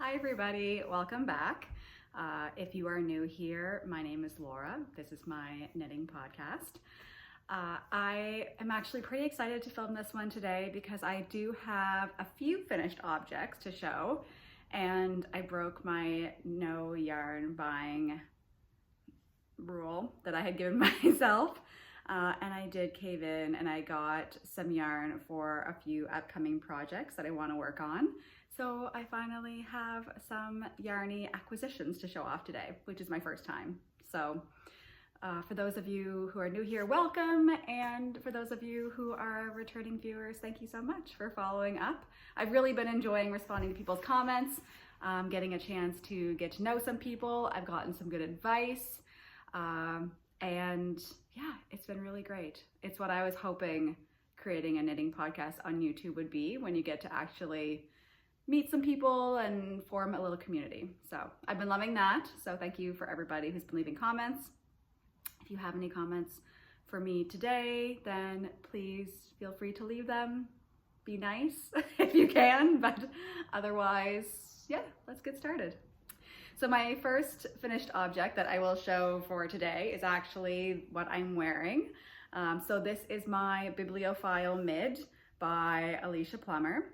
Hi everybody, welcome back. If you are new here, my name is Laura. This is my knitting podcast. I am actually pretty excited to film this one today because I do have a few finished objects to show, and I broke my no yarn buying rule that I had given myself. And I did cave in and I got some yarn for a few upcoming projects that I want to work on. So I finally have some yarny acquisitions to show off today, which is my first time. So for those of you who are new here, welcome. And for those of you who are returning viewers, thank you so much for following up. I've really been enjoying responding to people's comments, getting a chance to get to know some people. I've gotten some good advice. And yeah, it's been really great. It's what I was hoping creating a knitting podcast on YouTube would be, when you get to actually meet some people and form a little community. So I've been loving that. So thank you for everybody who's been leaving comments. If you have any comments for me today, then please feel free to leave them. Be nice if you can, but otherwise, yeah, let's get started. So my first finished object that I will show for today is actually what I'm wearing. So this is my Bibliophile mid by Alicia Plummer.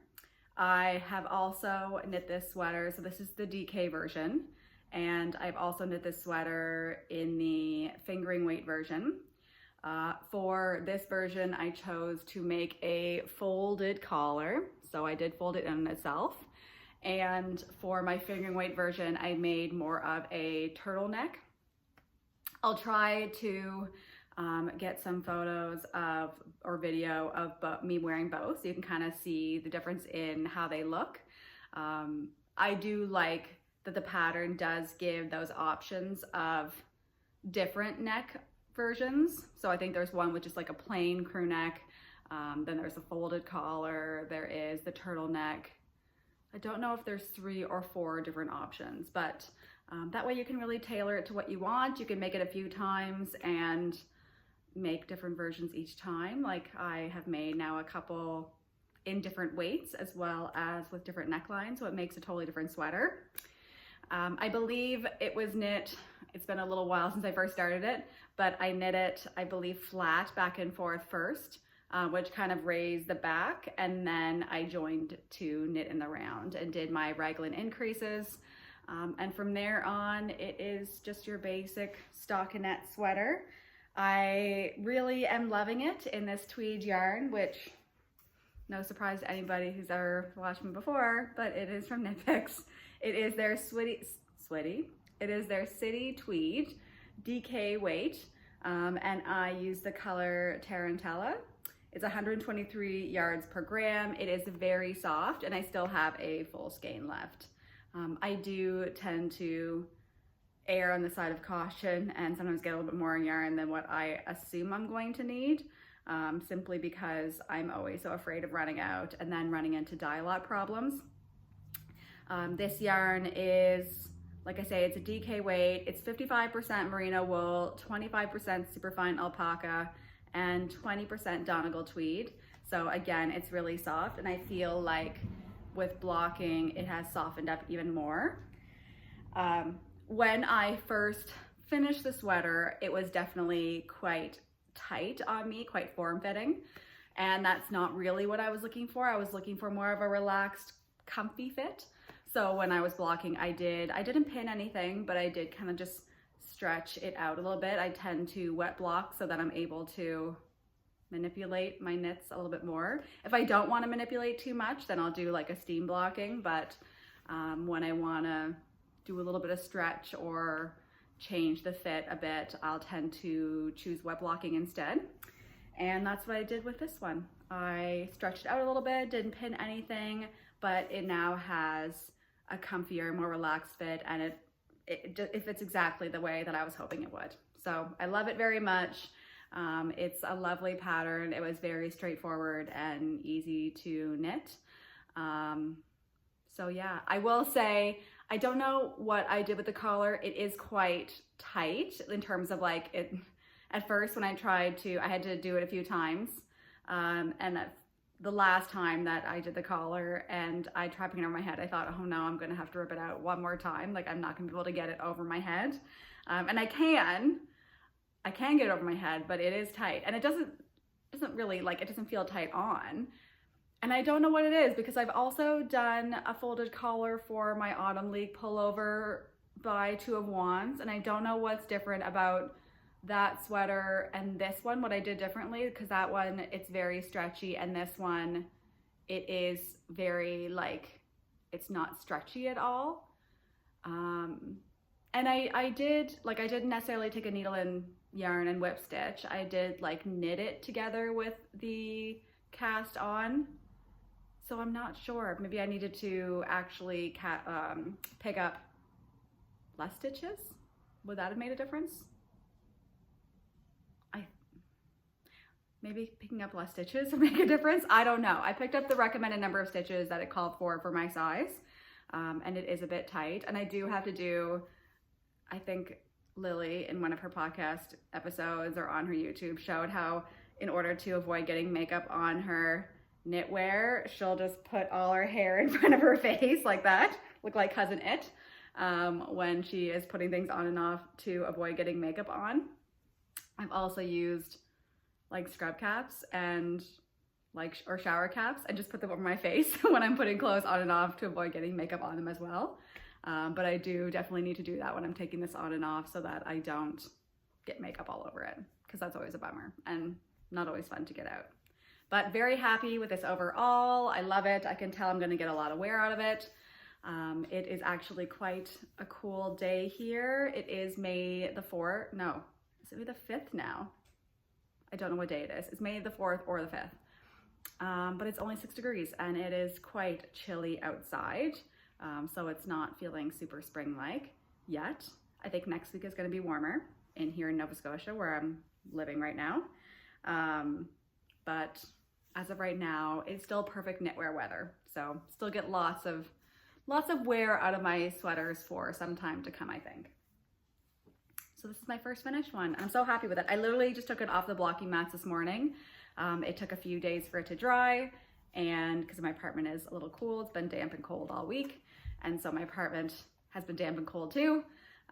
I have also knit this sweater, so this is the DK version, and I've also knit this sweater in the fingering weight version. For this version, I chose to make a folded collar, so I did fold it in itself. And for my fingering weight version, I made more of a turtleneck. I'll try to get some photos of or video of me wearing both, so you can kind of see the difference in how they look. I do like that the pattern does give those options of different neck versions. So I think there's one with just like a plain crew neck, then there's a folded collar, there is the turtleneck. I don't know if there's 3 or 4 different options, but that way you can really tailor it to what you want. You can make it a few times and make different versions each time. Like I have made now a couple in different weights as well as with different necklines, so it makes a totally different sweater. I believe it was knit, it's been a little while since I first started it, but I knit it, I believe, flat back and forth first. Which kind of raised the back, and then I joined to knit in the round and did my Raglan increases. And from there on, it is just your basic stockinette sweater. I really am loving it in this tweed yarn, which no surprise to anybody who's ever watched me before, but it is from Knit Picks. It is their it is their City Tweed DK weight, and I use the color Tarantella. It's 123 yards per gram. It is very soft, and I still have a full skein left. I do tend to err on the side of caution and sometimes get a little bit more yarn than what I assume I'm going to need, simply because I'm always so afraid of running out and then running into dye lot problems. This yarn is, like I say, it's a DK weight. It's 55% merino wool, 25% superfine alpaca, and 20% Donegal tweed. So again, it's really soft, and I feel like with blocking, it has softened up even more. When I first finished the sweater, it was definitely quite tight on me, quite form-fitting, and that's not really what I was looking for. I was looking for more of a relaxed, comfy fit. So when I was blocking, I didn't pin anything, but I did kind of just stretch it out a little bit. I tend to wet block so that I'm able to manipulate my knits a little bit more. If I don't want to manipulate too much, then I'll do like a steam blocking, but when I want to do a little bit of stretch or change the fit a bit, I'll tend to choose wet blocking instead. And that's what I did with this one. I stretched it out a little bit, didn't pin anything, but it now has a comfier, more relaxed fit, and it fits exactly the way that I was hoping it would. So I love it very much. It's a lovely pattern. It was very straightforward and easy to knit. So yeah, I will say, I don't know what I did with the collar. It is quite tight in terms of like it. At first when I tried to, I had to do it a few times. And the last time that I did the collar and I tried putting it over my head, I thought, oh no, I'm gonna have to rip it out one more time. Like I'm not gonna be able to get it over my head. And I can get it over my head, but it is tight. And it doesn't really, like, it doesn't feel tight on. And I don't know what it is, because I've also done a folded collar for my Autumn League pullover by Two of Wands. And I don't know what's different about that sweater and this one, what I did differently, because that one, it's very stretchy, and this one, it is very, like, it's not stretchy at all. And I didn't necessarily take a needle and yarn and whip stitch. I did like knit it together with the cast on. So I'm not sure, maybe I needed to actually pick up less stitches. Would that have made a difference? Maybe picking up less stitches would make a difference. I don't know. I picked up the recommended number of stitches that it called for my size. And it is a bit tight. And I do have to do, I think Lily in one of her podcast episodes or on her YouTube showed how in order to avoid getting makeup on her knitwear, she'll just put all her hair in front of her face like that, look like Cousin It, when she is putting things on and off to avoid getting makeup on. I've also used like scrub caps and or shower caps and just put them over my face when I'm putting clothes on and off to avoid getting makeup on them as well. But I do definitely need to do that when I'm taking this on and off so that I don't get makeup all over it, because that's always a bummer and not always fun to get out. But very happy with this overall. I love it. I can tell I'm going to get a lot of wear out of it. It is actually quite a cool day here. It is May the 4th. No, is it May the 5th now? I don't know what day it is. It's May the 4th or the 5th. But it's only 6 degrees and it is quite chilly outside. So it's not feeling super spring-like yet. I think next week is going to be warmer in here in Nova Scotia where I'm living right now. But as of right now, it's still perfect knitwear weather. So still get lots of wear out of my sweaters for some time to come, I think. So this is my first finished one. I'm so happy with it. I literally just took it off the blocking mats this morning. It took a few days for it to dry, and because my apartment is a little cool, it's been damp and cold all week. And so my apartment has been damp and cold too.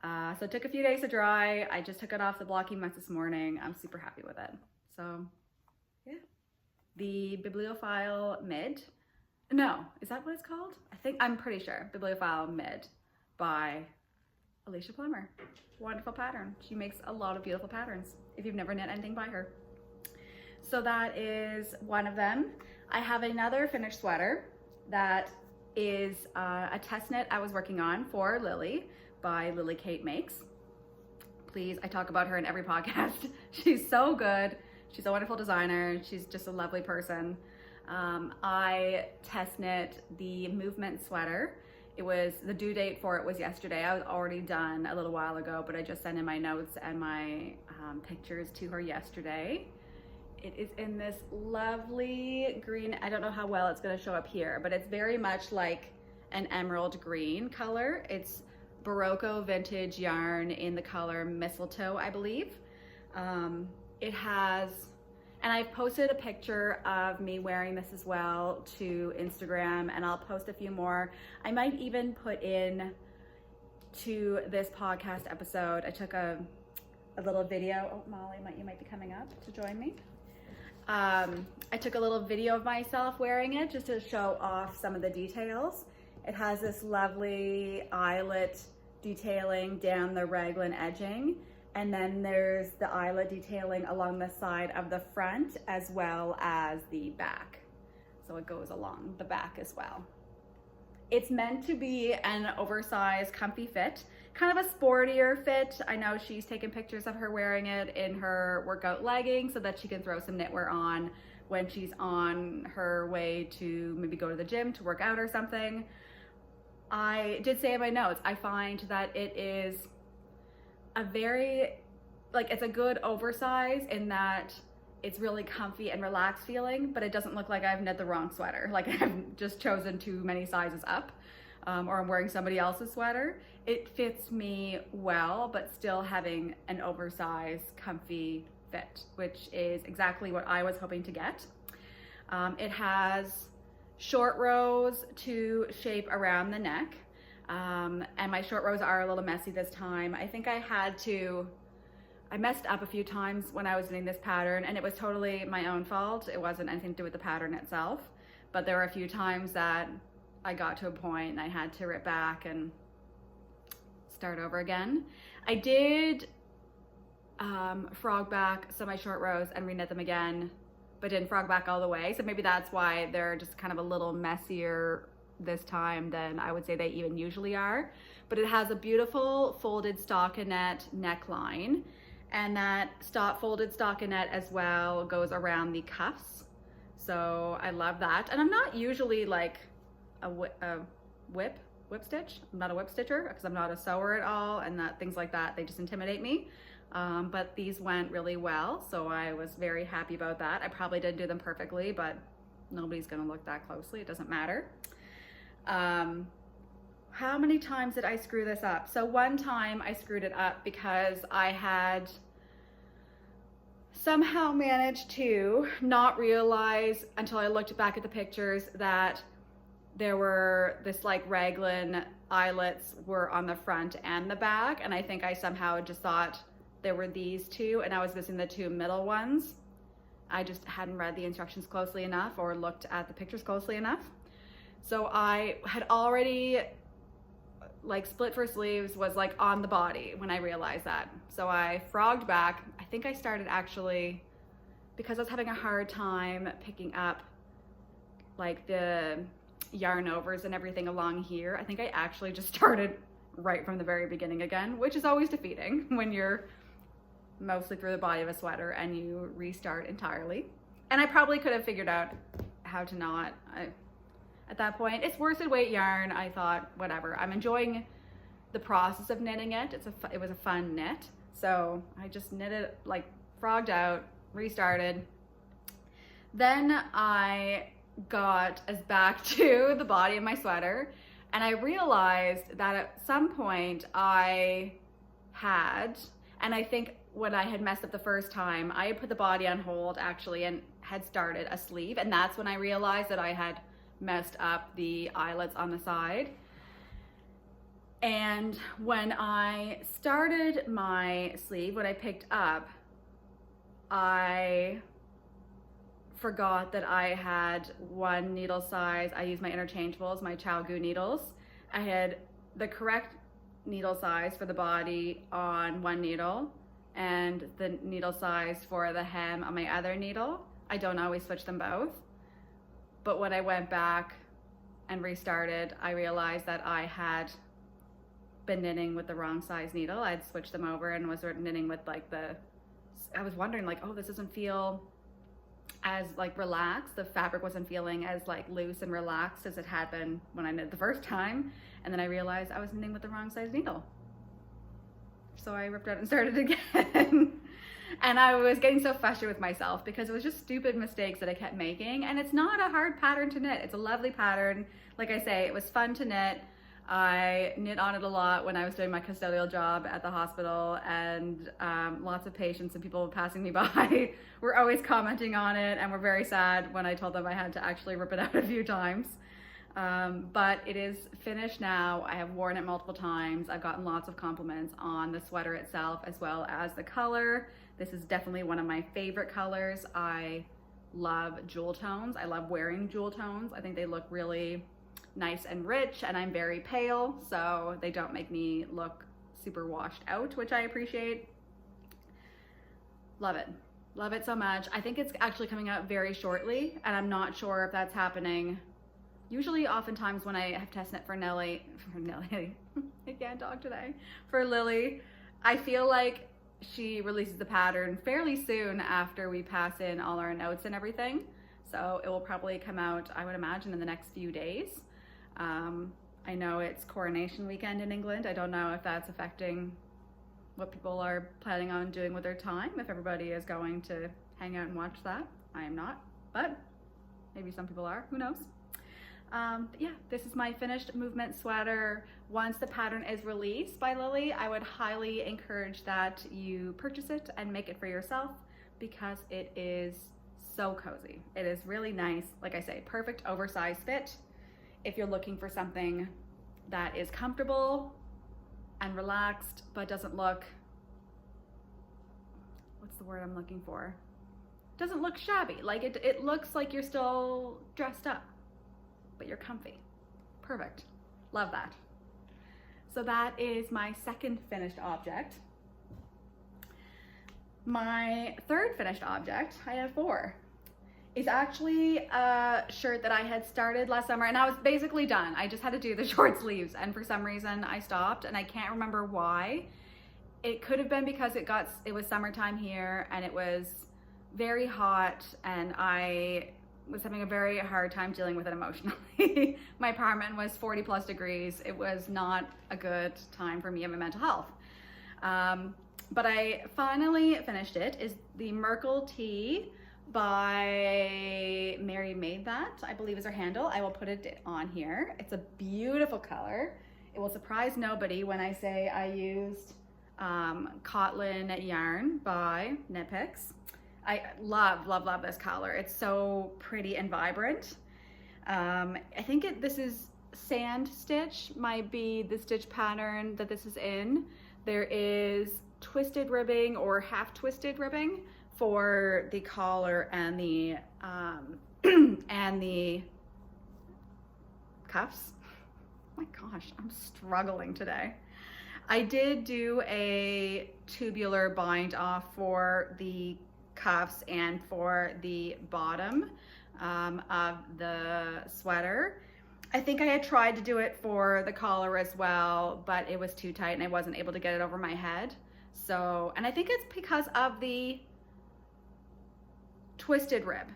So it took a few days to dry. I just took it off the blocking mats this morning. I'm super happy with it. So yeah. The Bibliophile Mid. No, is that what it's called? I'm pretty sure. Bibliophile Mid by Alicia Plummer. Wonderful pattern. She makes a lot of beautiful patterns if you've never knit anything by her. So that is one of them. I have another finished sweater that is a test knit I was working on for Lily by Lily Kate Makes. Please, I talk about her in every podcast. She's so good. She's a wonderful designer. She's just a lovely person. I test knit the movement sweater. The due date for it was yesterday. I was already done a little while ago, but I just sent in my notes and my pictures to her yesterday. It is in this lovely green. I don't know how well it's going to show up here, but it's very much like an emerald green color. It's Barocco vintage yarn in the color Mistletoe, I believe. It has, and I've posted a picture of me wearing this as well to Instagram, and I'll post a few more. I might even put in to this podcast episode. I took a little video. Oh, Molly, you might be coming up to join me. I took a little video of myself wearing it just to show off some of the details. It has this lovely eyelet detailing down the raglan edging, and then there's the eyelet detailing along the side of the front as well as the back. So it goes along the back as well. It's meant to be an oversized, comfy fit, kind of a sportier fit. I know she's taken pictures of her wearing it in her workout leggings so that she can throw some knitwear on when she's on her way to maybe go to the gym to work out or something. I did say in my notes, I find that it is a very, it's a good oversize in that it's really comfy and relaxed feeling, but it doesn't look like I've knit the wrong sweater. Like I've just chosen too many sizes up, or I'm wearing somebody else's sweater. It fits me well, but still having an oversized, comfy fit, which is exactly what I was hoping to get. It has short rows to shape around the neck. And my short rows are a little messy this time. I think I messed up a few times when I was doing this pattern, and it was totally my own fault. It wasn't anything to do with the pattern itself, but there were a few times that I got to a point and I had to rip back and start over again. I did frog back some of my short rows and reknit them again, but didn't frog back all the way. So maybe that's why they're just kind of a little messier this time than I would say they even usually are. But it has a beautiful folded stockinette neckline, and that folded stockinette as well goes around the cuffs. So I love that. And I'm not usually like a whip stitch. I'm not a whip stitcher because I'm not a sewer at all, and things like that, they just intimidate me. But these went really well, so I was very happy about that. I probably didn't do them perfectly, but nobody's gonna look that closely. It doesn't matter. How many times did I screw this up? So one time I screwed it up because I had somehow managed to not realize until I looked back at the pictures that there were this like Raglan eyelets were on the front and the back, and I think I somehow just thought there were these two and I was missing the two middle ones. I just hadn't read the instructions closely enough or looked at the pictures closely enough. So I had already like split for sleeves was like on the body when I realized that. So I frogged back. I think I started actually, because I was having a hard time picking up like the yarn overs and everything along here, I think I actually just started right from the very beginning again, which is always defeating when you're mostly through the body of a sweater and you restart entirely. And I probably could have figured out how to not. At that point, it's worsted weight yarn. I thought, whatever. I'm enjoying the process of knitting it. It was a fun knit. So I just knitted, like frogged out, restarted. Then I got us back to the body of my sweater, and I realized that at some point I had, and I think when I had messed up the first time, I had put the body on hold actually and had started a sleeve, and that's when I realized that I had messed up the eyelets on the side. And when I started my sleeve, when I picked up, I forgot that I had one needle size. I used my interchangeables, my Clow needles. I had the correct needle size for the body on one needle and the needle size for the hem on my other needle. I don't always switch them both. But when I went back and restarted, I realized that I had been knitting with the wrong size needle. I'd switched them over and was knitting with like I was wondering like, oh, this doesn't feel as like relaxed. The fabric wasn't feeling as like loose and relaxed as it had been when I knit the first time. And then I realized I was knitting with the wrong size needle. So I ripped out and started again. And I was getting so frustrated with myself because it was just stupid mistakes that I kept making. And it's not a hard pattern to knit. It's a lovely pattern. Like I say, it was fun to knit. I knit on it a lot when I was doing my custodial job at the hospital, and lots of patients and people passing me by were always commenting on it and were very sad when I told them I had to actually rip it out a few times. But it is finished now. I have worn it multiple times. I've gotten lots of compliments on the sweater itself as well as the color. This is definitely one of my favorite colors. I love jewel tones. I love wearing jewel tones. I think they look really nice and rich, and I'm very pale, so they don't make me look super washed out, which I appreciate. Love it. Love it so much. I think it's actually coming out very shortly, and I'm not sure if that's happening. Usually, oftentimes when I have test knit for Lily, I can't talk today, for Lily, I feel like she releases the pattern fairly soon after we pass in all our notes and everything. So it will probably come out, I would imagine, in the next few days. I know it's coronation weekend in England. I don't know if that's affecting what people are planning on doing with their time, if everybody is going to hang out and watch that. I am not, but maybe some people are, who knows? But yeah, this is my finished movement sweater. Once the pattern is released by Lily, I would highly encourage that you purchase it and make it for yourself because it is so cozy. It is really nice. Like I say, perfect oversized fit. If you're looking for something that is comfortable and relaxed, but doesn't look, what's the word I'm looking for? Doesn't look shabby. Like it looks like you're still dressed up, but you're comfy. Perfect. Love that. So that is my second finished object. My third finished object, I have 4, is actually a shirt that I had started last summer, and I was basically done. I just had to do the short sleeves, and for some reason I stopped, and I can't remember why. It could have been because it was summertime here and it was very hot, and I was having a very hard time dealing with it emotionally. My apartment was 40 plus degrees. It was not a good time for me and my mental health. But I finally finished it. Is the Merkel Tee by Mary Made That, I believe is her handle. I will put it on here. It's a beautiful color. It will surprise nobody when I say I used Kotlin yarn by Knit Picks. I love, love, love this color. It's so pretty and vibrant. I think this is sand stitch, might be the stitch pattern that this is in. There is twisted ribbing or half twisted ribbing for the collar and the and the cuffs. Oh my gosh, I'm struggling today. I did do a tubular bind off for the cuffs and for the bottom of the sweater. I think I had tried to do it for the collar as well, but it was too tight and I wasn't able to get it over my head. So, and I think it's because of the twisted rib,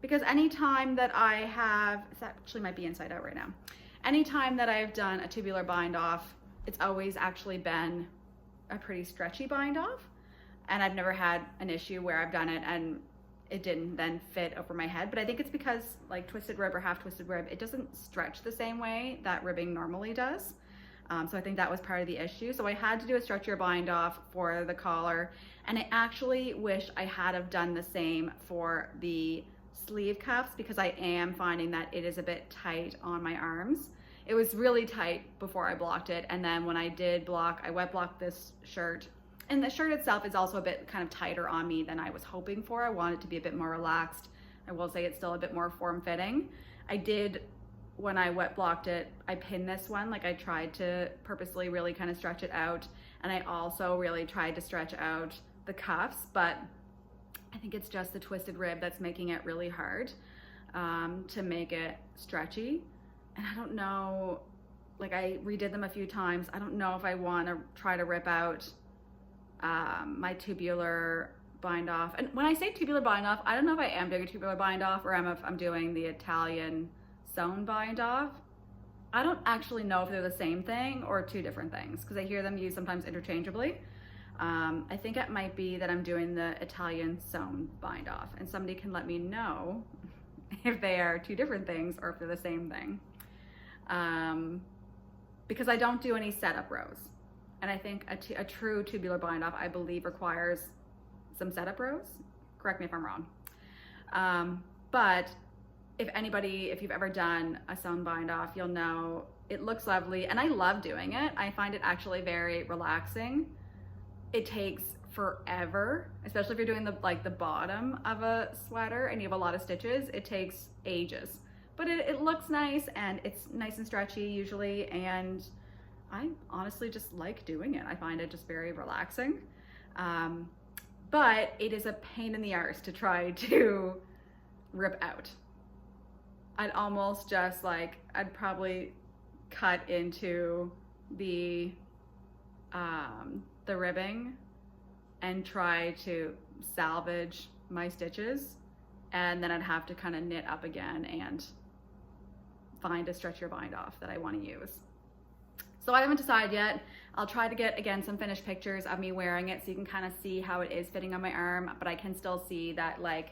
because anytime that I have, it actually might be inside out right now. Anytime that I've done a tubular bind off, it's always actually been a pretty stretchy bind off. And I've never had an issue where I've done it and it didn't then fit over my head. But I think it's because like twisted rib or half twisted rib, it doesn't stretch the same way that ribbing normally does. So I think that was part of the issue. So I had to do a stretchier bind off for the collar. And I actually wish I had have done the same for the sleeve cuffs, because I am finding that it is a bit tight on my arms. It was really tight before I blocked it. And then when I did block, I wet blocked this shirt. And the shirt itself is also a bit kind of tighter on me than I was hoping for. I wanted it to be a bit more relaxed. I will say it's still a bit more form-fitting. I did, when I wet blocked it, I pinned this one. Like I tried to purposely really kind of stretch it out. And I also really tried to stretch out the cuffs, but I think it's just the twisted rib that's making it really hard to make it stretchy. And I don't know, like I redid them a few times. I don't know if I want to try to rip out my tubular bind off. And when I say tubular bind off, I don't know if I am doing a tubular bind off or if I'm doing the Italian sewn bind off. I don't actually know if they're the same thing or two different things, because I hear them used sometimes interchangeably. I think it might be that I'm doing the Italian sewn bind off, and somebody can let me know if they are two different things or if they're the same thing. Because I don't do any setup rows. And I think a true tubular bind off, I believe, requires some setup rows. Correct me if I'm wrong. But if you've ever done a sewn bind off, you'll know it looks lovely. And I love doing it. I find it actually very relaxing. It takes forever, especially if you're doing the bottom of a sweater and you have a lot of stitches. It takes ages. But it looks nice, and it's nice and stretchy usually, and I honestly just like doing it. I find it just very relaxing. But it is a pain in the arse to try to rip out. I'd almost just I'd probably cut into the ribbing and try to salvage my stitches, and then I'd have to kind of knit up again and find a stretchier bind off that I want to use. So I haven't decided yet. I'll try to get, again, some finished pictures of me wearing it so you can kind of see how it is fitting on my arm, but I can still see that my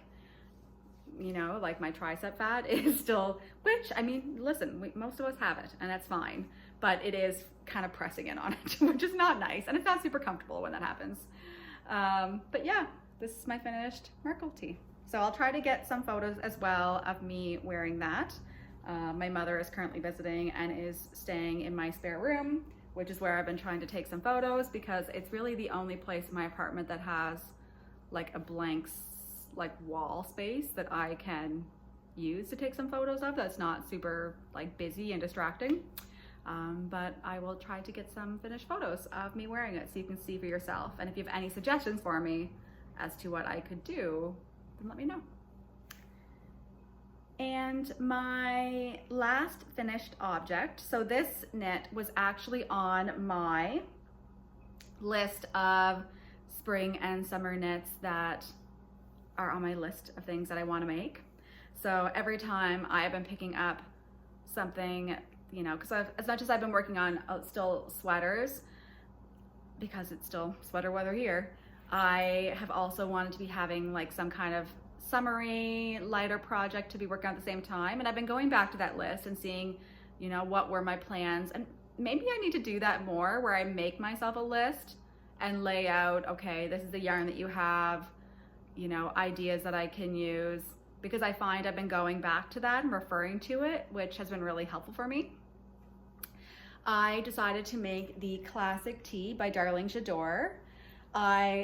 tricep fat is still, which, I mean, listen, most of us have it and that's fine, but it is kind of pressing in on it, which is not nice, and it's not super comfortable when that happens. But yeah, this is my finished Merkel Tee. So I'll try to get some photos as well of me wearing that. My mother is currently visiting and is staying in my spare room, which is where I've been trying to take some photos because it's really the only place in my apartment that has like a blank like wall space that I can use to take some photos of that's not super like busy and distracting. But I will try to get some finished photos of me wearing it so you can see for yourself. And if you have any suggestions for me as to what I could do, then let me know. And my last finished object, so this knit was actually on my list of spring and summer knits that are on my list of things that I want to make. So every time I have been picking up something, you know, because as much as I've been working on still sweaters, because it's still sweater weather here, I have also wanted to be having like some kind of summery, lighter project to be working on at the same time. And I've been going back to that list and seeing, you know, what were my plans. And maybe I need to do that more, where I make myself a list and lay out, okay, this is the yarn that you have, you know, ideas that I can use, because I find I've been going back to that and referring to it, which has been really helpful for me. I decided to make the Classic Tee by Darling J'adore.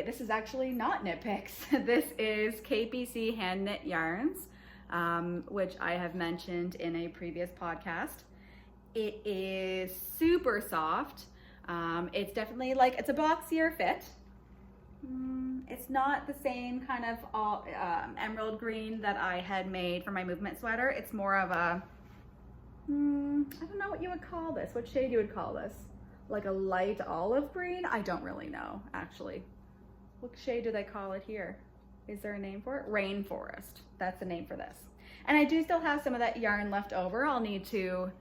This is actually not knit picks. This is KPC hand knit yarns, which I have mentioned in a previous podcast. It is super soft. It's definitely like, it's a boxier fit. It's not the same kind of emerald green that I had made for my movement sweater. It's more of a, I don't know what you would call this. What shade you would call this? Like a light olive green? I don't really know, actually. What shade do they call it here? Is there a name for it? Rainforest. That's the name for this. And I do still have some of that yarn left over. I'll need to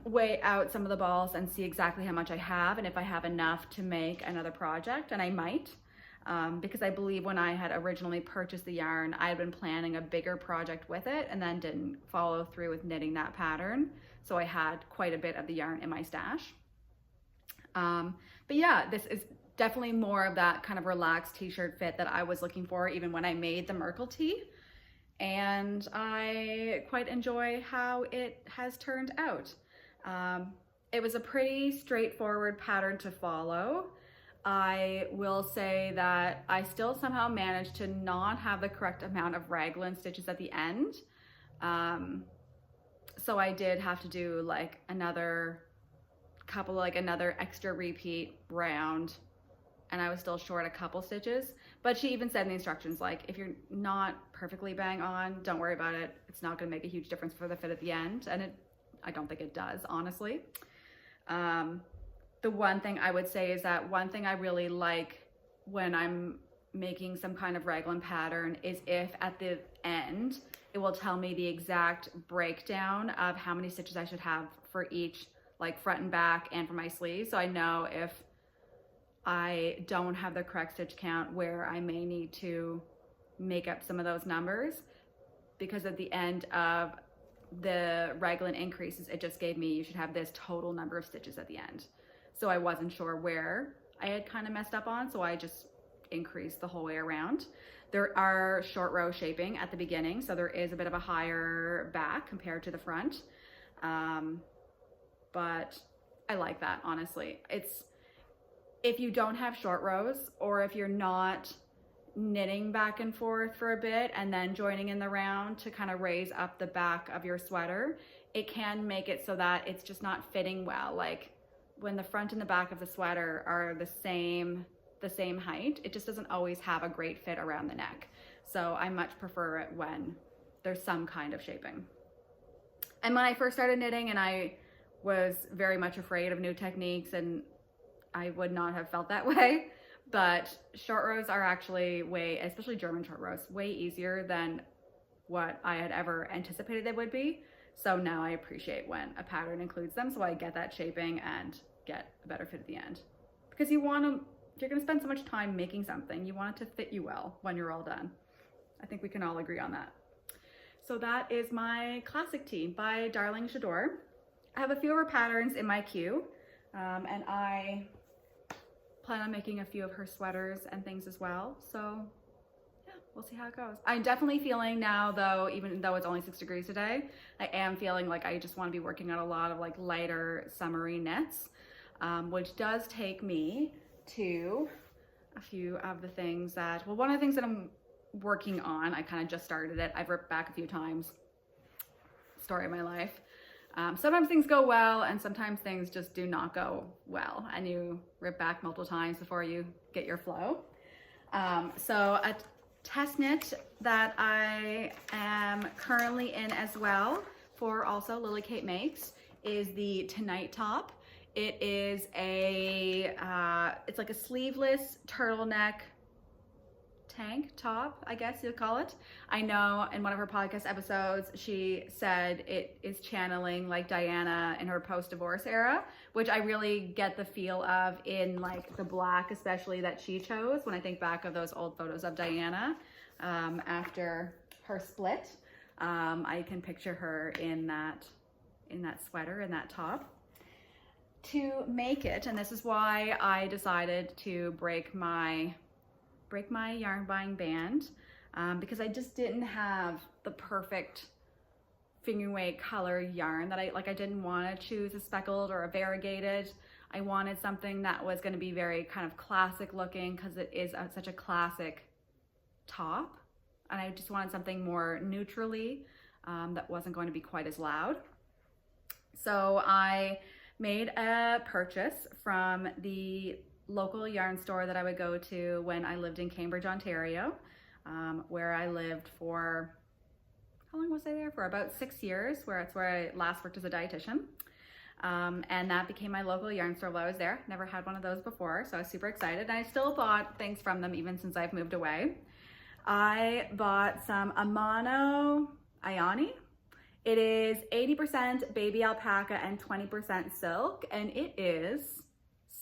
weigh out some of the balls and see exactly how much I have and if I have enough to make another project, and I might. Because I believe when I had originally purchased the yarn, I had been planning a bigger project with it and then didn't follow through with knitting that pattern. So I had quite a bit of the yarn in my stash. But yeah, this is definitely more of that kind of relaxed t-shirt fit that I was looking for even when I made the Merkel Tee. And I quite enjoy how it has turned out. It was a pretty straightforward pattern to follow. I will say that I still somehow managed to not have the correct amount of raglan stitches at the end. So I did have to do like another extra repeat round, and I was still short a couple stitches. But she even said in the instructions, like, if you're not perfectly bang on, don't worry about it. It's not gonna make a huge difference for the fit at the end. And I don't think it does, honestly. The one thing I would say is that one thing I really like when I'm making some kind of raglan pattern is if at the end, it will tell me the exact breakdown of how many stitches I should have for each, like front and back and for my sleeves. So I know if I don't have the correct stitch count, where I may need to make up some of those numbers, because at the end of the raglan increases, it just gave me, you should have this total number of stitches at the end. So I wasn't sure where I had kind of messed up on, so I just increased the whole way around. There are short row shaping at the beginning, so there is a bit of a higher back compared to the front. But I like that, honestly. It's, if you don't have short rows, or if you're not knitting back and forth for a bit and then joining in the round to kind of raise up the back of your sweater, it can make it so that it's just not fitting well. Like when the front and the back of the sweater are the same height, it just doesn't always have a great fit around the neck. So I much prefer it when there's some kind of shaping. And when I first started knitting, and I was very much afraid of new techniques, and I would not have felt that way, but short rows are actually especially German short rows, way easier than what I had ever anticipated they would be. So now I appreciate when a pattern includes them, so I get that shaping and get a better fit at the end. Because you're gonna spend so much time making something, you want it to fit you well when you're all done. I think we can all agree on that. So that is my Classic Tee by Darling J'adore. I have a few of her patterns in my queue, and I plan on making a few of her sweaters and things as well. So yeah, we'll see how it goes. I'm definitely feeling now though, even though it's only 6 degrees today, I am feeling like I just want to be working on a lot of like lighter summery knits, which does take me to a few of the things that, well, one of the things that I'm working on, I kind of just started it. I've ripped back a few times. Story of my life. Sometimes things go well and sometimes things just do not go well, and you rip back multiple times before you get your flow. So a test knit that I am currently in as well for also Lily Kate Makes is the Tonight top. It is a, it's like a sleeveless turtleneck tank top, I guess you'd call it. I know in one of her podcast episodes, she said it is channeling like Diana in her post-divorce era, which I really get the feel of in like the black, especially that she chose. When I think back of those old photos of Diana after her split, I can picture her in that sweater, in that top. To make it, and this is why I decided to break my yarn buying band, because I just didn't have the perfect finger weight color yarn that I didn't want to choose a speckled or a variegated. I wanted something that was going to be very kind of classic looking, because it is such a classic top, and I just wanted something more neutrally that wasn't going to be quite as loud. So I made a purchase from the local yarn store that I would go to when I lived in Cambridge, Ontario, where I lived for, how long was I there? For about 6 years, where it's where I last worked as a dietitian. And that became my local yarn store while I was there. Never had one of those before, so I was super excited. And I still bought things from them even since I've moved away. I bought some Amano Ioni. It is 80% baby alpaca and 20% silk, and it is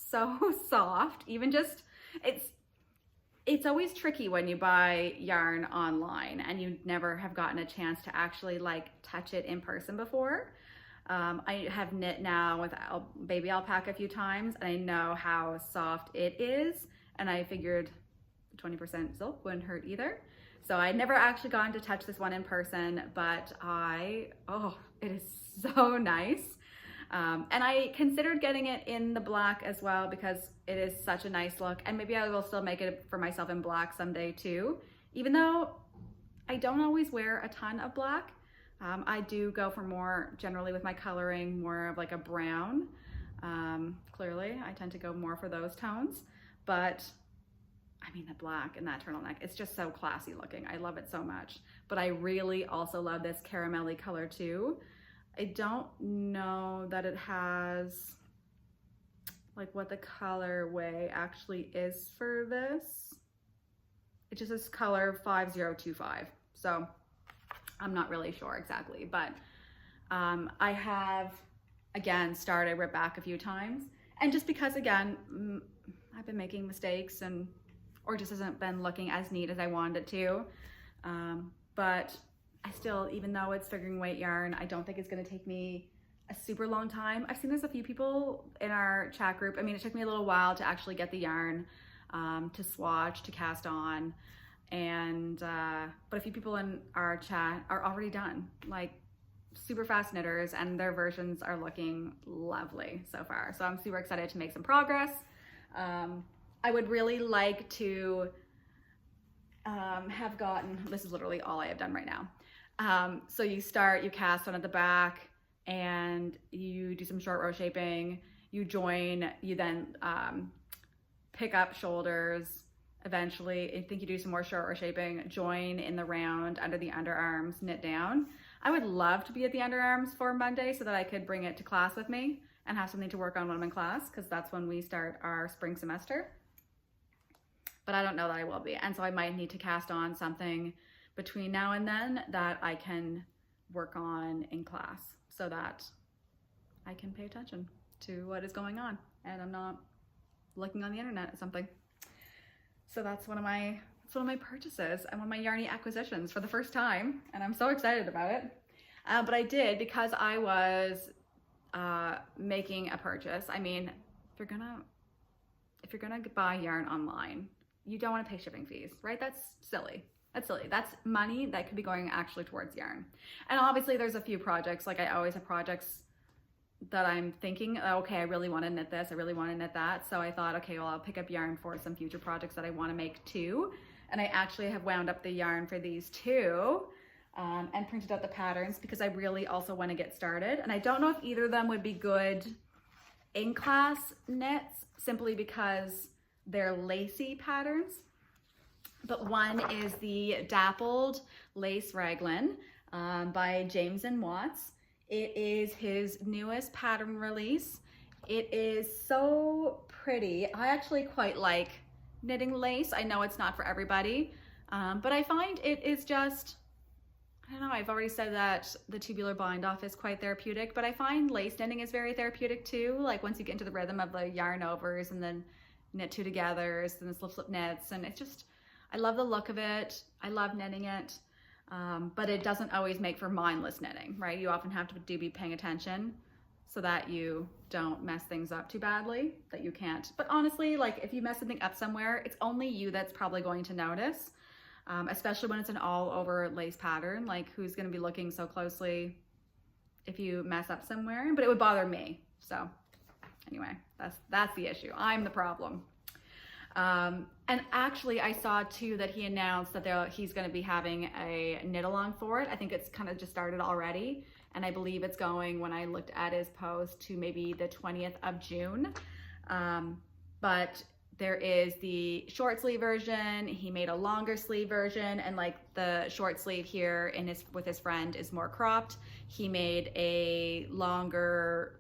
so soft. Even just, it's always tricky when you buy yarn online and you never have gotten a chance to actually like touch it in person before. I have knit now with baby alpaca a few times, and I know how soft it is, and I figured 20% silk wouldn't hurt either. So I never actually gotten to touch this one in person, but it is so nice. And I considered getting it in the black as well, because it is such a nice look, and maybe I will still make it for myself in black someday too. Even though I don't always wear a ton of black, I do go for more, generally with my coloring, more of like a brown. Clearly, I tend to go more for those tones, but I mean, the black and that turtleneck, it's just so classy looking. I love it so much. But I really also love this caramelly color too. I don't know that it has like what the colorway actually is for this. It just says color 5025. So I'm not really sure exactly, but I have, again, started rip back a few times. And just because, again, I've been making mistakes or just hasn't been looking as neat as I wanted it to. But I still, even though it's figuring weight yarn, I don't think it's gonna take me a super long time. I've seen there's a few people in our chat group. I mean, it took me a little while to actually get the yarn to swatch, to cast on. And, but a few people in our chat are already done, like super fast knitters, and their versions are looking lovely so far. So I'm super excited to make some progress. I would really like to have gotten, this is literally all I have done right now. So you cast on at the back, and you do some short row shaping, you join, you then pick up shoulders. Eventually, I think you do some more short row shaping, join in the round under the underarms, knit down. I would love to be at the underarms for Monday so that I could bring it to class with me and have something to work on when I'm in class, because that's when we start our spring semester. But I don't know that I will be. And so I might need to cast on something between now and then that I can work on in class so that I can pay attention to what is going on and I'm not looking on the internet at something. So that's one of my purchases and one of my yarny acquisitions for the first time, and I'm so excited about it. But I did, because I was making a purchase. I mean, if you're gonna buy yarn online, you don't want to pay shipping fees, right? That's silly. That's silly. That's money that could be going actually towards yarn. And obviously there's a few projects, like I always have projects that I'm thinking, okay, I really want to knit this, I really want to knit that. So I thought, okay, well, I'll pick up yarn for some future projects that I want to make too. And I actually have wound up the yarn for these two and printed out the patterns because I really also want to get started. And I don't know if either of them would be good in-class knits simply because they're lacy patterns. But one is the Dappled Lace Raglan by James and Watts. It is his newest pattern release. It is so pretty. I actually quite like knitting lace. I know it's not for everybody, but I find it is just, I don't know, I've already said that the tubular bind off is quite therapeutic, but I find lace knitting is very therapeutic too. Like once you get into the rhythm of the yarn overs and then knit two togethers and the slip knits, and it's just, I love the look of it. I love knitting it, but it doesn't always make for mindless knitting, right? You often have to be paying attention so that you don't mess things up too badly, that you can't. But honestly, like if you mess something up somewhere, it's only you that's probably going to notice, especially when it's an all over lace pattern. Like who's gonna be looking so closely if you mess up somewhere? But it would bother me. So anyway, that's the issue. I'm the problem. And actually I saw too that he announced that he's going to be having a knit along for it. I think it's kind of just started already. And I believe it's going, when I looked at his post, to maybe the 20th of June. But there is the short sleeve version. He made a longer sleeve version, and like the short sleeve here with his friend is more cropped. He made a longer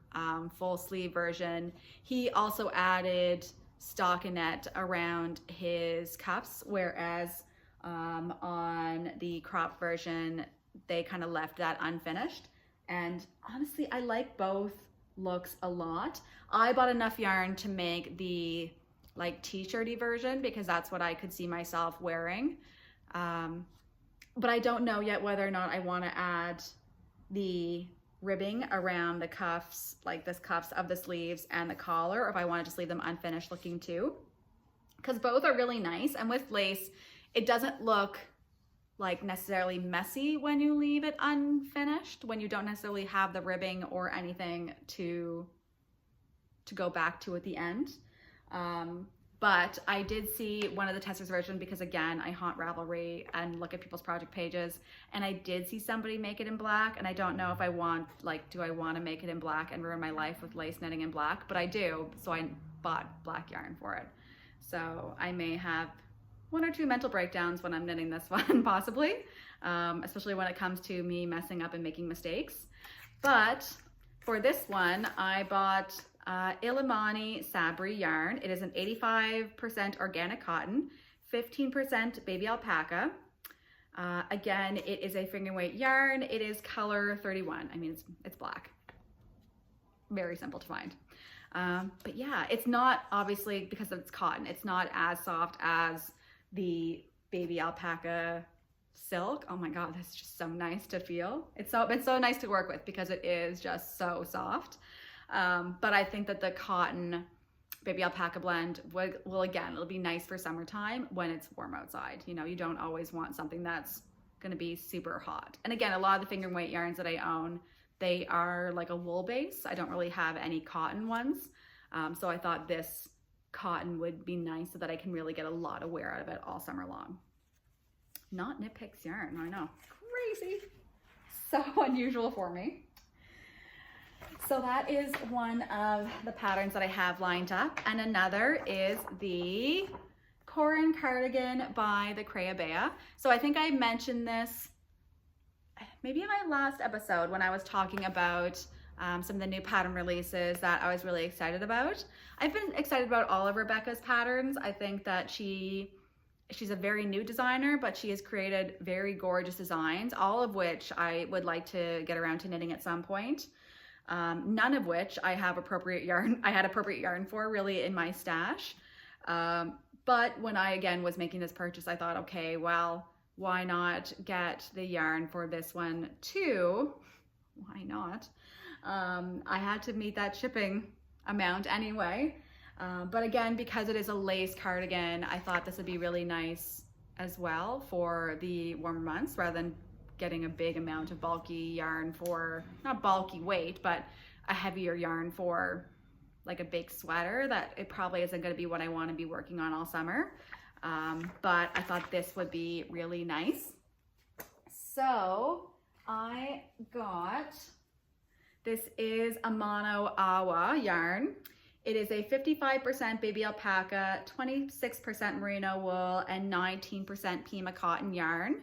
full sleeve version. He also added stockinette around his cuffs, whereas on the crop version they kind of left that unfinished. And honestly, I like both looks a lot. I bought enough yarn to make the like t-shirty version because that's what I could see myself wearing, but I don't know yet whether or not I want to add the ribbing around the cuffs, like this cuffs of the sleeves and the collar, or if I want to just leave them unfinished looking too, because both are really nice. And with lace, it doesn't look like necessarily messy when you leave it unfinished, when you don't necessarily have the ribbing or anything to go back to at the end. But I did see one of the testers version because again, I haunt Ravelry and look at people's project pages, and I did see somebody make it in black, and I don't know if I want, like, do I want to make it in black and ruin my life with lace knitting in black? But I do, so I bought black yarn for it. So I may have one or two mental breakdowns when I'm knitting this one, possibly, especially when it comes to me messing up and making mistakes. But for this one, I bought Illimani Sabri yarn. It is an 85% organic cotton, 15% baby alpaca. Again, it is a finger weight yarn. It is color 31. I mean, it's black. Very simple to find. But yeah, it's not, obviously, because it's cotton, it's not as soft as the baby alpaca silk. Oh my God, that's just so nice to feel. It's been so nice to work with because it is just so soft. But I think that the cotton baby alpaca blend will again, it'll be nice for summertime when it's warm outside. You know, you don't always want something that's gonna be super hot. And again, a lot of the finger weight yarns that I own, they are like a wool base. I don't really have any cotton ones. So I thought this cotton would be nice so that I can really get a lot of wear out of it all summer long. Not Knit Picks yarn, I know, crazy. So unusual for me. So that is one of the patterns that I have lined up. And another is the Corran cardigan by the Crayabea. So I think I mentioned this maybe in my last episode when I was talking about some of the new pattern releases that I was really excited about. I've been excited about all of Rebecca's patterns. I think that she's a very new designer, but she has created very gorgeous designs, all of which I would like to get around to knitting at some point. None of which I had appropriate yarn for really in my stash. But when I again was making this purchase, I thought, okay, well, why not get the yarn for this one too? Why not? I had to meet that shipping amount anyway. But again, because it is a lace cardigan, I thought this would be really nice as well for the warmer months, rather than getting a big amount of bulky yarn for, not bulky weight, but a heavier yarn for like a big sweater that it probably isn't going to be what I want to be working on all summer. But I thought this would be really nice. So I got, this is a mono awa yarn. It is a 55% baby alpaca, 26% merino wool, and 19% Pima cotton yarn.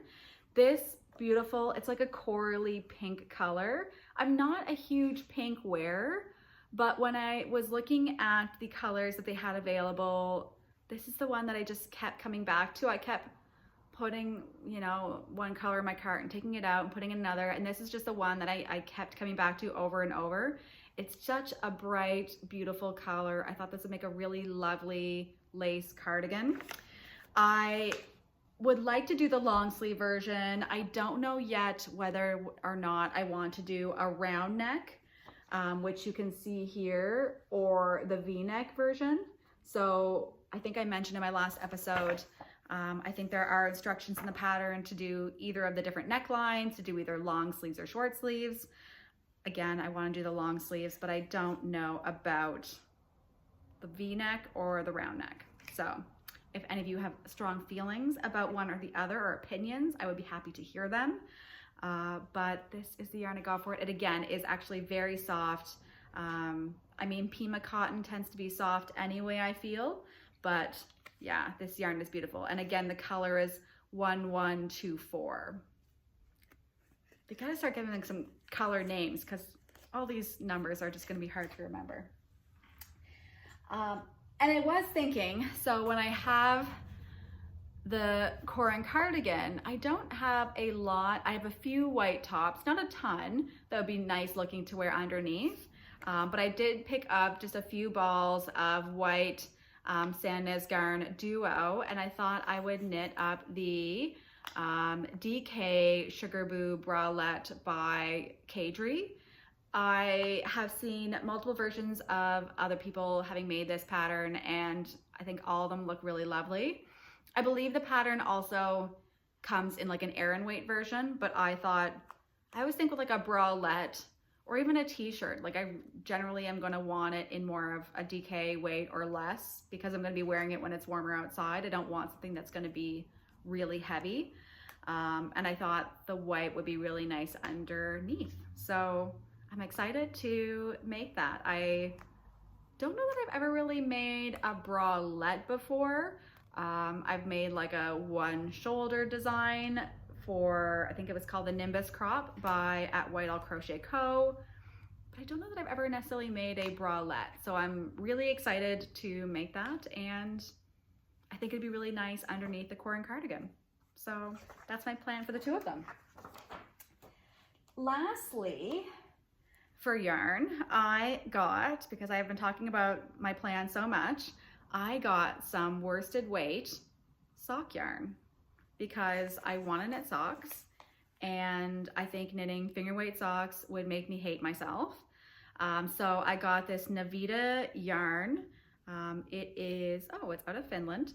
This beautiful, it's like a corally pink color. I'm not a huge pink wearer, but when I was looking at the colors that they had available, this is the one that I just kept coming back to. I kept putting, you know, one color in my cart and taking it out and putting in another, and this is just the one that I kept coming back to over and over. It's such a bright, beautiful color. I thought this would make a really lovely lace cardigan. I would like to do the long sleeve version. I don't know yet whether or not I want to do a round neck, which you can see here, or the V-neck version. So I think I mentioned in my last episode, I think there are instructions in the pattern to do either of the different necklines, to do either long sleeves or short sleeves. Again, I want to do the long sleeves, but I don't know about the V-neck or the round neck. So if any of you have strong feelings about one or the other, or opinions, I would be happy to hear them. But this is the yarn I got for it. It again is actually very soft. I mean, Pima cotton tends to be soft anyway, I feel, but yeah, this yarn is beautiful. And again, the color is 1124. They gotta start giving them some color names, because all these numbers are just gonna be hard to remember. And I was thinking, so when I have the Corran cardigan, I don't have a lot. I have a few white tops, not a ton, that would be nice looking to wear underneath. But I did pick up just a few balls of white Sandnes Garn Duo, and I thought I would knit up the DK Sugarboo Bralette by Kadri. I have seen multiple versions of other people having made this pattern, and I think all of them look really lovely. I believe the pattern also comes in like an Aran weight version, but I thought, I always think with like a bralette or even a t-shirt, like I generally am going to want it in more of a DK weight or less, because I'm going to be wearing it when it's warmer outside. I don't want something that's going to be really heavy. And I thought the white would be really nice underneath. So I'm excited to make that. I don't know that I've ever really made a bralette before. I've made like a one shoulder design for, I think it was called the Nimbus Crop by at Whitehall Crochet Co. But I don't know that I've ever necessarily made a bralette. So I'm really excited to make that, and I think it'd be really nice underneath the Corran cardigan. So that's my plan for the two of them. Lastly, for yarn, I got, because I have been talking about my plan so much, I got some worsted weight sock yarn, because I want to knit socks, and I think knitting finger weight socks would make me hate myself. So I got this Navita yarn. It is, oh, it's out of Finland.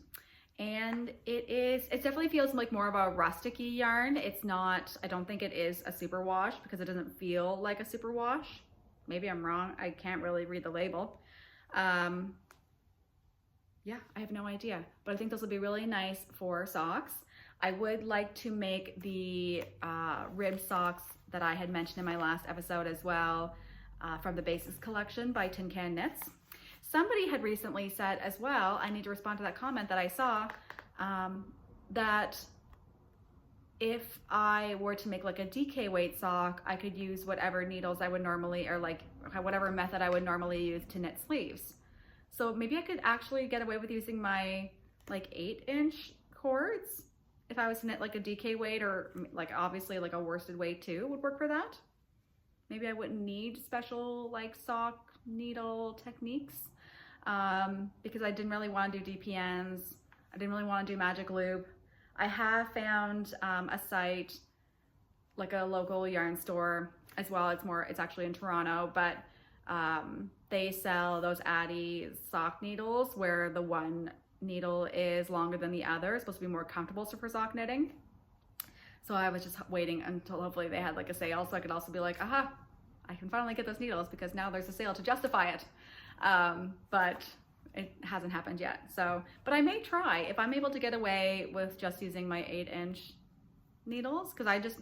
And it definitely feels like more of a rustic-y yarn. It's not, I don't think it is a superwash, because it doesn't feel like a superwash. Maybe I'm wrong. I can't really read the label. Yeah, I have no idea, but I think this will be really nice for socks. I would like to make the rib socks that I had mentioned in my last episode as well, from the Basics collection by Tin Can Knits. Somebody had recently said as well, I need to respond to that comment that I saw, that if I were to make like a DK weight sock, I could use whatever needles I would normally, or like whatever method I would normally use to knit sleeves. So maybe I could actually get away with using my like 8-inch cords if I was to knit like a DK weight, or like obviously like a worsted weight too would work for that. Maybe I wouldn't need special like sock needle techniques, because I didn't really want to do DPNs. I didn't really want to do magic loop. I have found a site, like a local yarn store as well. It's actually in Toronto, but they sell those Addy sock needles where the one needle is longer than the other. It's supposed to be more comfortable for sock knitting. So I was just waiting until hopefully they had like a sale so I could also be like, aha, I can finally get those needles because now there's a sale to justify it. But it hasn't happened yet. So, but I may try if I'm able to get away with just using my 8-inch needles, because I just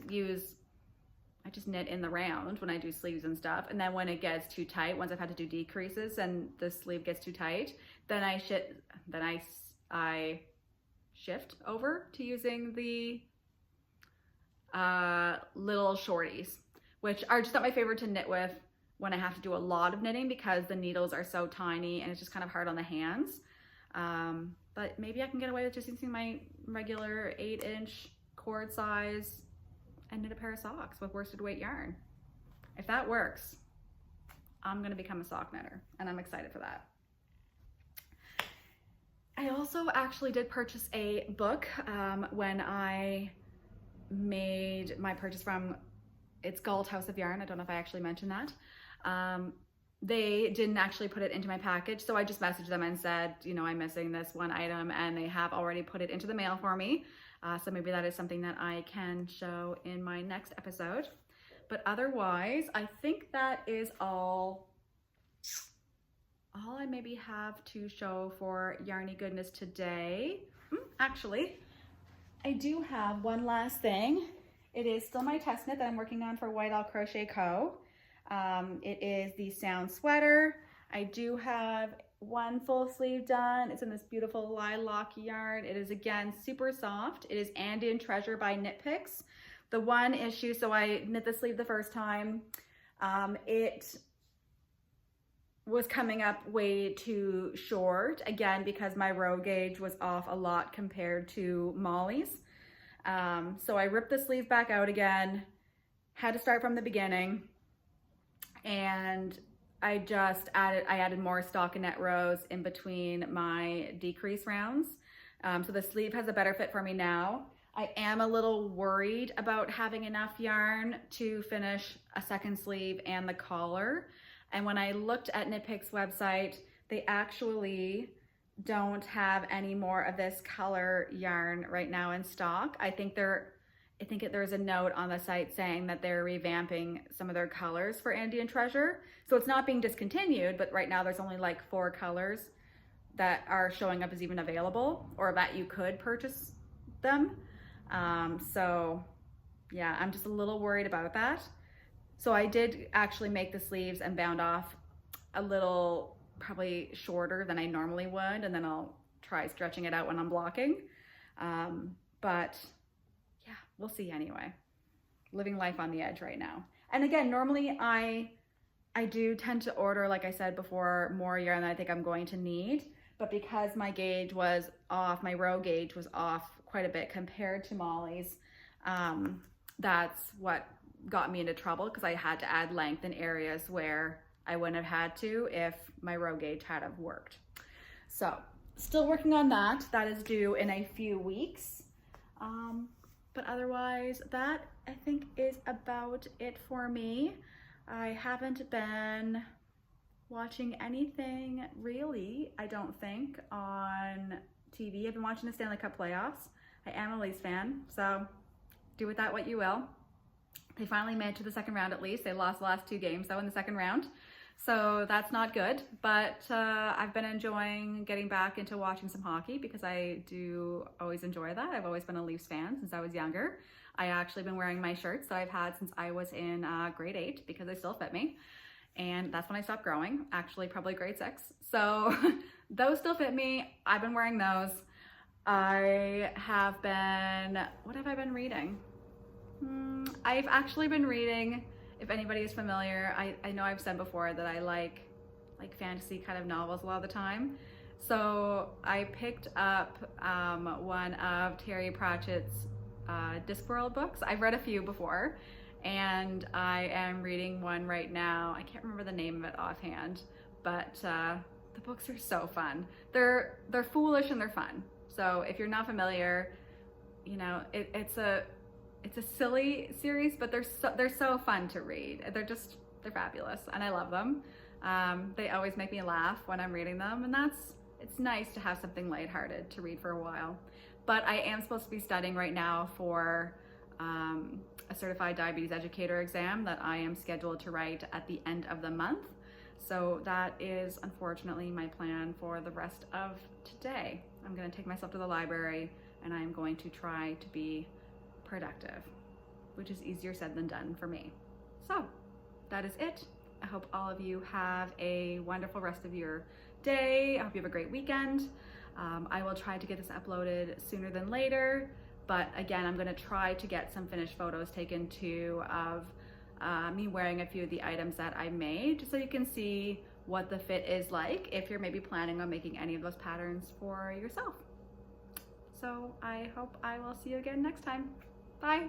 knit in the round when I do sleeves and stuff. And then when it gets too tight, once I've had to do decreases and the sleeve gets too tight, then I shift over to using the little shorties, which are just not my favorite to knit with when I have to do a lot of knitting because the needles are so tiny and it's just kind of hard on the hands. But maybe I can get away with just using my regular 8-inch cord size and knit a pair of socks with worsted weight yarn. If that works, I'm gonna become a sock knitter and I'm excited for that. I also actually did purchase a book when I made my purchase from, it's Galt House of Yarn. I don't know if I actually mentioned that. They didn't actually put it into my package, so I just messaged them and said, you know, I'm missing this one item, and they have already put it into the mail for me. So maybe that is something that I can show in my next episode. But otherwise, I think that is all I maybe have to show for Yarny Goodness today. Actually, I do have one last thing. It is still my test knit that I'm working on for White Owl Crochet Co. It is the Sound Sweater. I do have one full sleeve done. It's in this beautiful lilac yarn. It is again super soft. It is Andean Treasure by Knit Picks. The one issue, so I knit the sleeve the first time, it was coming up way too short, again because my row gauge was off a lot compared to Molly's. So I ripped the sleeve back out again, had to start from the beginning, and I added more stockinette rows in between my decrease rounds. So the sleeve has a better fit for me now. I am a little worried about having enough yarn to finish a second sleeve and the collar. And when I looked at Knit Picks website, they actually don't have any more of this color yarn right now in stock. I think there's a note on the site saying that they're revamping some of their colors for Andean Treasure. So it's not being discontinued, but right now there's only like 4 colors that are showing up as even available, or that you could purchase them. So yeah, I'm just a little worried about that. So I did actually make the sleeves and bound off a little, probably shorter than I normally would, and then I'll try stretching it out when I'm blocking. But yeah, we'll see anyway. Living life on the edge right now. And again, normally I do tend to order, like I said before, more yarn than I think I'm going to need. But because my gauge was off, my row gauge was off quite a bit compared to Molly's, that's what got me into trouble, because I had to add length in areas where I wouldn't have had to if my row gauge had have worked. So still working on that. That is due in a few weeks. But otherwise, that I think is about it for me. I haven't been watching anything really, I don't think, on TV. I've been watching the Stanley Cup playoffs. I am a Leafs fan, so do with that what you will. They finally made it to the second round at least. They lost the last 2 games though in the second round. So that's not good, but I've been enjoying getting back into watching some hockey because I do always enjoy that. I've always been a Leafs fan since I was younger. I actually been wearing my shirts that I've had since I was in grade 8 because they still fit me. And that's when I stopped growing, actually probably grade 6. So those still fit me. I've been wearing those. I have been, what have I been reading? I've actually been reading, if anybody is familiar, I know I've said before that I like fantasy kind of novels a lot of the time. So I picked up one of Terry Pratchett's Discworld books. I've read a few before, and I am reading one right now. I can't remember the name of it offhand, but the books are so fun. They're foolish and they're fun. So if you're not familiar, you know, it's a silly series, but they're so fun to read. They're fabulous, and I love them. They always make me laugh when I'm reading them, and it's nice to have something lighthearted to read for a while. But I am supposed to be studying right now for a certified diabetes educator exam that I am scheduled to write at the end of the month. So that is unfortunately my plan for the rest of today. I'm going to take myself to the library and I'm going to try to be productive, which is easier said than done for me. So that is it. I hope all of you have a wonderful rest of your day. I hope you have a great weekend. I will try to get this uploaded sooner than later, but again, I'm going to try to get some finished photos taken too of me wearing a few of the items that I made, so you can see what the fit is like if you're maybe planning on making any of those patterns for yourself. So I hope I will see you again next time. Bye.